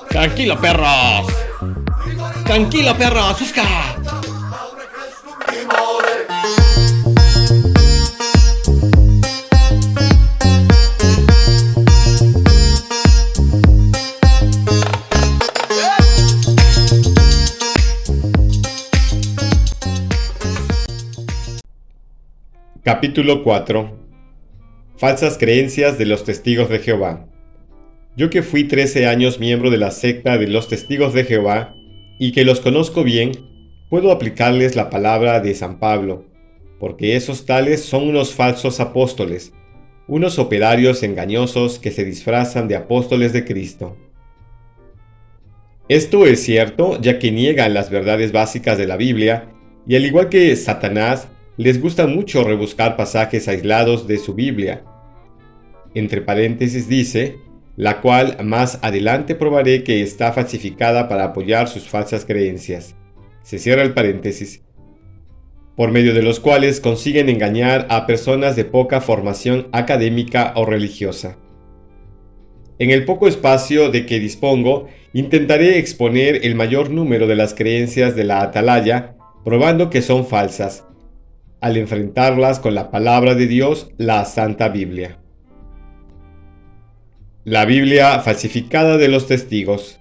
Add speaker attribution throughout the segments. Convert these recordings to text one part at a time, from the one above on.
Speaker 1: Tranquilo, perros. Tranquilo, perros. Oscar.
Speaker 2: Capítulo 4. Falsas creencias de los testigos de Jehová. Yo que fui 13 años miembro de la secta de los testigos de Jehová y que los conozco bien, puedo aplicarles la palabra de San Pablo, porque esos tales son unos falsos apóstoles, unos operarios engañosos que se disfrazan de apóstoles de Cristo. Esto es cierto, ya que niegan las verdades básicas de la Biblia, y al igual que Satanás, les gusta mucho rebuscar pasajes aislados de su Biblia. Entre paréntesis dice, la cual más adelante probaré que está falsificada para apoyar sus falsas creencias. Se cierra el paréntesis. Por medio de los cuales consiguen engañar a personas de poca formación académica o religiosa. En el poco espacio de que dispongo, intentaré exponer el mayor número de las creencias de la atalaya, probando que son falsas, al enfrentarlas con la palabra de Dios, la Santa Biblia. La Biblia falsificada de los testigos.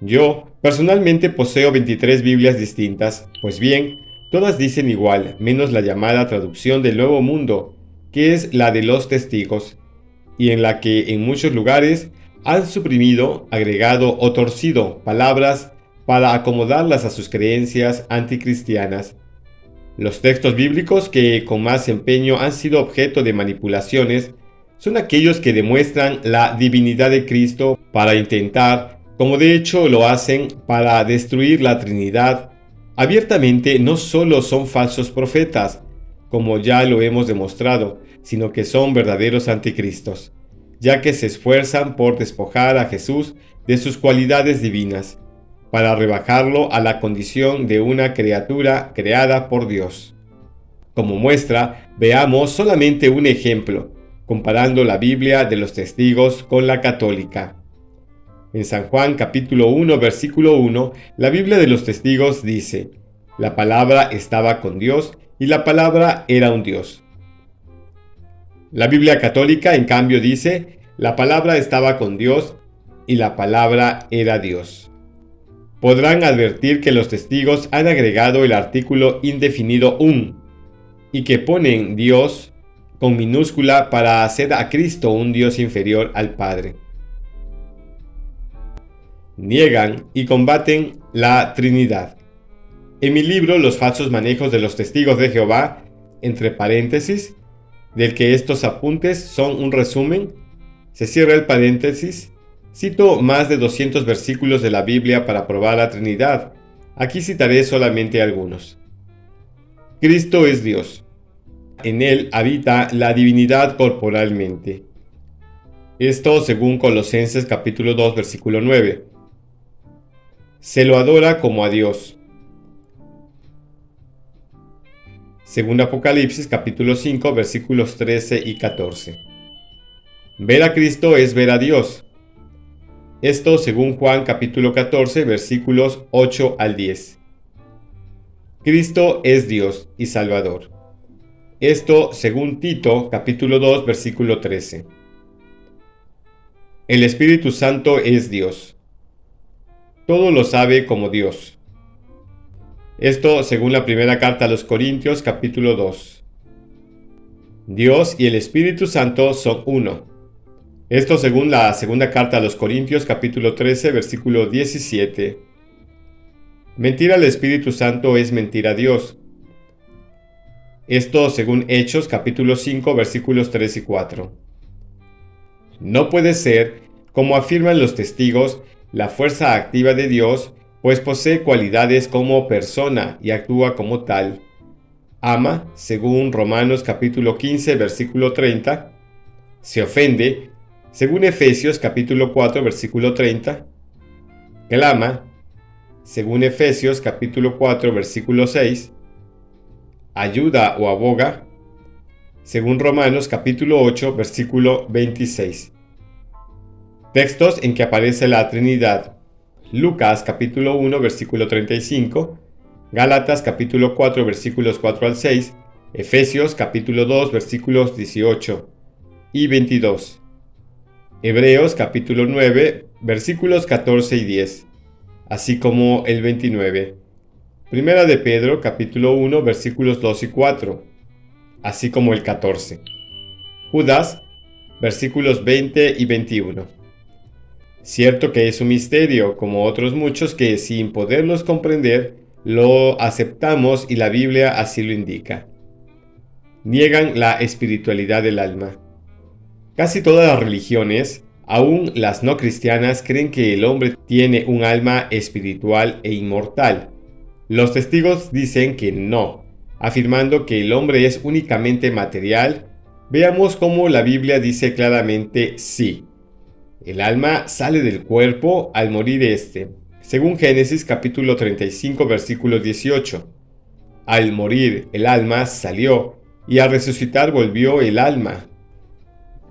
Speaker 2: Yo, personalmente, poseo 23 Biblias distintas, pues bien, todas dicen igual, menos la llamada traducción del Nuevo Mundo, que es la de los testigos, y en la que en muchos lugares han suprimido, agregado o torcido palabras para acomodarlas a sus creencias anticristianas. Los textos bíblicos que con más empeño han sido objeto de manipulaciones son aquellos que demuestran la divinidad de Cristo para intentar, como de hecho lo hacen, para destruir la Trinidad. Abiertamente no solo son falsos profetas, como ya lo hemos demostrado, sino que son verdaderos anticristos, ya que se esfuerzan por despojar a Jesús de sus cualidades divinas, para rebajarlo a la condición de una criatura creada por Dios. Como muestra, veamos solamente un ejemplo, comparando la Biblia de los testigos con la católica. En San Juan capítulo 1 versículo 1, la Biblia de los testigos dice, la palabra estaba con Dios y la palabra era un Dios. La Biblia católica, en cambio, dice, la palabra estaba con Dios y la palabra era Dios. Podrán advertir que los testigos han agregado el artículo indefinido un, y que ponen Dios con minúscula para hacer a Cristo un Dios inferior al Padre. Niegan y combaten la Trinidad. En mi libro Los falsos manejos de los testigos de Jehová, entre paréntesis, del que estos apuntes son un resumen, se cierra el paréntesis, cito más de 200 versículos de la Biblia para probar la Trinidad. Aquí citaré solamente algunos. Cristo es Dios. En él habita la divinidad corporalmente. Esto según Colosenses capítulo 2 versículo 9. Se lo adora como a Dios. Según Apocalipsis capítulo 5 versículos 13 y 14. Ver a Cristo es ver a Dios. Esto según Juan capítulo 14 versículos 8 al 10. Cristo es Dios y Salvador. Esto según Tito capítulo 2 versículo 13. El Espíritu Santo es Dios. Todo lo sabe como Dios. Esto según la primera carta a los Corintios capítulo 2. Dios y el Espíritu Santo son uno. Esto según la segunda carta a los Corintios capítulo 13 versículo 17. Mentir al Espíritu Santo es mentir a Dios. Esto según Hechos capítulo 5 versículos 3 y 4. No puede ser, como afirman los testigos, la fuerza activa de Dios, pues posee cualidades como persona y actúa como tal. Ama, según Romanos capítulo 15 versículo 30. Se ofende, según Efesios capítulo 4 versículo 30. Clama, según Efesios capítulo 4 versículo 6. Ayuda o aboga, según Romanos capítulo 8, versículo 26. Textos en que aparece la Trinidad: Lucas capítulo 1, versículo 35, Gálatas capítulo 4, versículos 4 al 6, Efesios capítulo 2, versículos 18 y 22, Hebreos capítulo 9, versículos 14 y 10, así como el 29, Primera de Pedro capítulo 1, versículos 2 y 4, así como el 14, Judas, versículos 20 y 21. Cierto que es un misterio, como otros muchos que sin poderlos comprender, lo aceptamos y la Biblia así lo indica. Niegan la espiritualidad del alma. Casi todas las religiones, aún las no cristianas, creen que el hombre tiene un alma espiritual e inmortal. Los testigos dicen que no, afirmando que el hombre es únicamente material. Veamos cómo la Biblia dice claramente sí. El alma sale del cuerpo al morir éste, según Génesis capítulo 35 versículo 18. Al morir el alma salió, y al resucitar volvió el alma.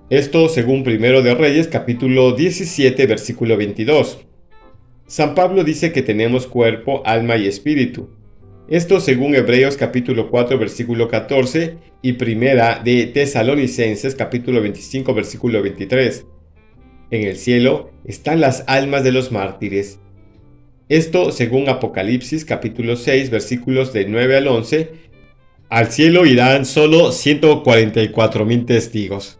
Speaker 2: Esto según Primero de Reyes capítulo 17 versículo 22. San Pablo dice que tenemos cuerpo, alma y espíritu. Esto según Hebreos capítulo 4 versículo 14 y Primera de Tesalonicenses capítulo 25 versículo 23. En el cielo están las almas de los mártires. Esto según Apocalipsis capítulo 6 versículos de 9 al 11. Al cielo irán solo 144,000 testigos.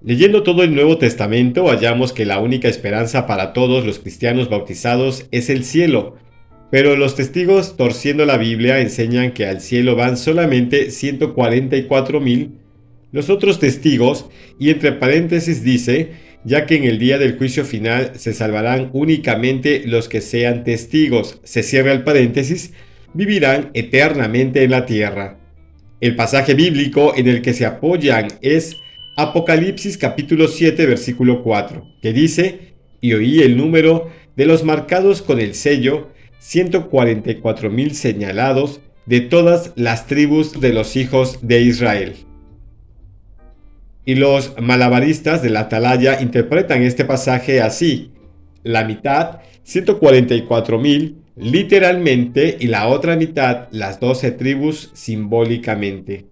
Speaker 2: Leyendo todo el Nuevo Testamento hallamos que la única esperanza para todos los cristianos bautizados es el cielo, pero los testigos torciendo la Biblia enseñan que al cielo van solamente 144,000. Los otros testigos, y entre paréntesis dice, ya que en el día del juicio final se salvarán únicamente los que sean testigos, se cierra el paréntesis, vivirán eternamente en la tierra. El pasaje bíblico en el que se apoyan es Apocalipsis capítulo 7 versículo 4, que dice: y oí el número de los marcados con el sello, 144,000 señalados de todas las tribus de los hijos de Israel. Y los malabaristas de la atalaya interpretan este pasaje así: la mitad, 144,000, literalmente, y la otra mitad, las 12 tribus, simbólicamente.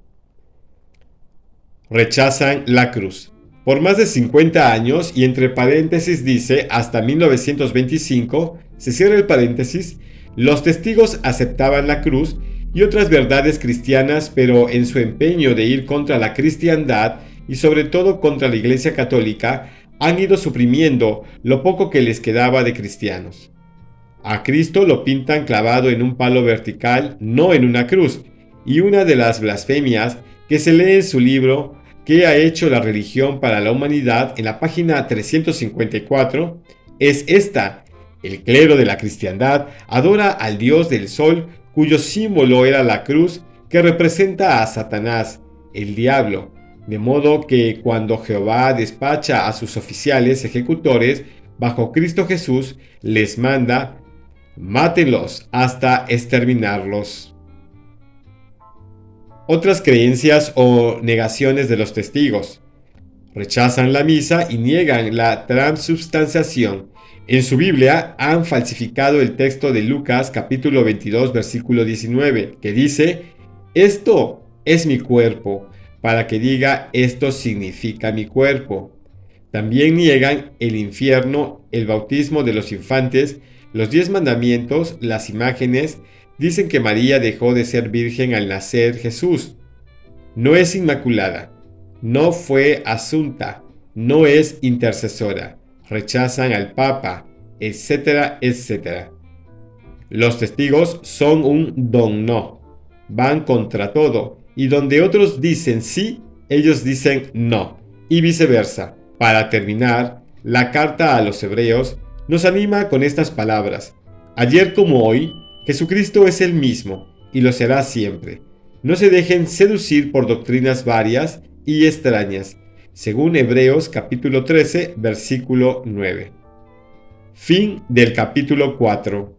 Speaker 2: Rechazan la cruz. Por más de 50 años, y entre paréntesis dice hasta 1925, se cierra el paréntesis, los testigos aceptaban la cruz y otras verdades cristianas, pero en su empeño de ir contra la cristiandad y sobre todo contra la Iglesia Católica, han ido suprimiendo lo poco que les quedaba de cristianos. A Cristo lo pintan clavado en un palo vertical, no en una cruz, y una de las blasfemias que se lee en su libro ¿Qué ha hecho la religión para la humanidad?, en la página 354, es esta: el clero de la cristiandad adora al dios del sol, cuyo símbolo era la cruz, que representa a Satanás, el diablo, de modo que cuando Jehová despacha a sus oficiales ejecutores bajo Cristo Jesús, les manda: mátenlos hasta exterminarlos. Otras creencias o negaciones de los testigos. Rechazan la misa y niegan la transubstanciación. En su Biblia han falsificado el texto de Lucas capítulo 22 versículo 19, que dice: esto es mi cuerpo, para que diga esto significa mi cuerpo. También niegan el infierno, el bautismo de los infantes, los 10 mandamientos, las imágenes. Dicen que María dejó de ser virgen al nacer Jesús. No es inmaculada, no fue asunta, no es intercesora. Rechazan al Papa, etcétera, etcétera. Los testigos son un don no. Van contra todo, y donde otros dicen sí, ellos dicen no, y viceversa. Para terminar, la carta a los Hebreos nos anima con estas palabras: ayer como hoy, Jesucristo es el mismo, y lo será siempre. No se dejen seducir por doctrinas varias y extrañas, según Hebreos capítulo 13, versículo 9. Fin del capítulo 4.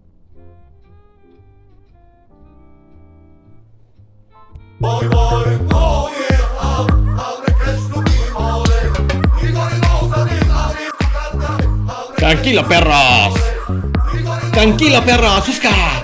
Speaker 3: Boy, boy, oh yeah.
Speaker 1: Tranquilo, perros. Tranquilo, perros. Oscar.